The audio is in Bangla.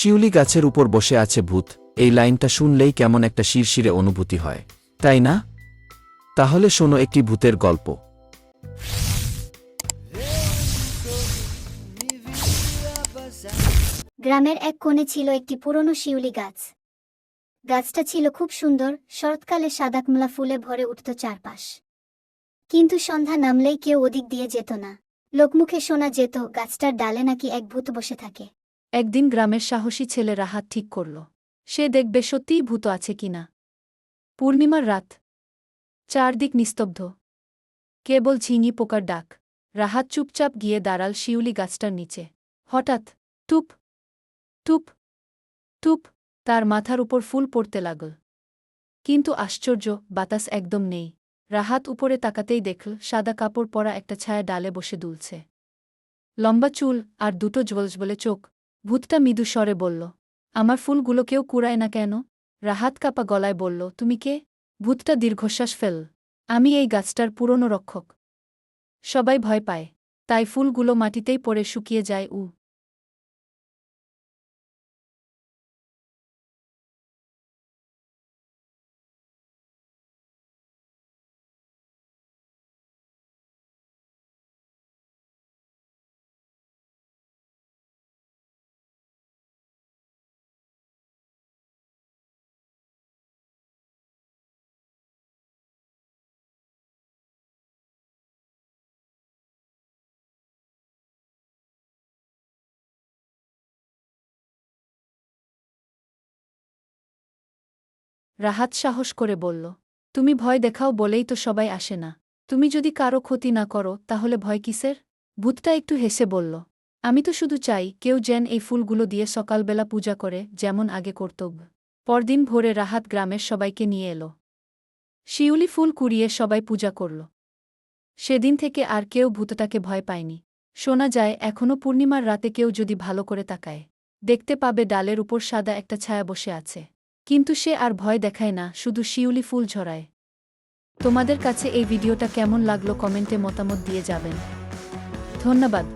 শিউলি গাছের উপর বসে আছে ভূত, এই লাইনটা শুনলেই কেমন একটা শিরশিরে অনুভূতি হয়, তাই না? তাহলে শোনো একটি ভূতের গল্প। গ্রামের এক কোণে ছিল একটি পুরনো শিউলি গাছ। গাছটা ছিল খুব সুন্দর, শরৎকালে সাদা কমলা ফুলে ভরে উঠত চারপাশ। কিন্তু সন্ধ্যা নামলেই কেউ ওদিক দিয়ে যেত না। লোকমুখে শোনা যেত গাছটার ডালে নাকি এক ভূত বসে থাকে। একদিন গ্রামের সাহসী ছেলে রাহাত ঠিক করল, সে দেখবে সত্যিই ভূত আছে কিনা। পূর্ণিমার রাত, চারদিক নিস্তব্ধ, কেবল ঝিঙি পোকার ডাক। রাহাত চুপচাপ গিয়ে দাঁড়াল শিউলি গাছটার নিচে। হঠাৎ টুপ টুপ টুপ তার মাথার উপর ফুল পড়তে লাগল। কিন্তু আশ্চর্য, বাতাস একদম নেই। রাহাত উপরে তাকাতেই দেখল সাদা কাপড় পরা একটা ছায়া ডালে বসে দুলছে। লম্বা চুল আর দুটো জ্বলজ্বলে চোখ। ভূতটা মৃদু স্বরে বলল, আমার ফুলগুলো কেউ কুড়ায় না কেন? রাহাত কাপা গলায় বলল, তুমি কে? ভূতটা দীর্ঘশ্বাস ফেল, আমি এই গাছটার পুরনো রক্ষক। সবাই ভয় পায়, তাই ফুলগুলো মাটিতেই পড়ে শুকিয়ে যায়। রাহাত সাহস করে বলল, তুমি ভয় দেখাও বলেই তো সবাই আসে না। তুমি যদি কারো ক্ষতি না করো তাহলে ভয় কিসের? ভূতটা একটু হেসে বলল, আমি তো শুধু চাই কেউ যেন এই ফুলগুলো দিয়ে সকালবেলা পূজা করে, যেমন আগে কর্তব্য। পরদিন ভোরে রাহাত গ্রামের সবাইকে নিয়ে এলো। শিউলি ফুল কুড়িয়ে সবাই পূজা করল। সেদিন থেকে আর কেউ ভূতটাকে ভয় পায়নি। শোনা যায় এখনও পূর্ণিমার রাতে কেউ যদি ভালো করে তাকায়, দেখতে পাবে ডালের উপর সাদা একটা ছায়া বসে আছে। কিন্তু সে আর ভয় দেখায় না, শুধু শিউলি ফুল ঝরায়। তোমাদের কাছে এই ভিডিওটা কেমন লাগলো কমেন্টে মতামত দিয়ে যাবেন। ধন্যবাদ।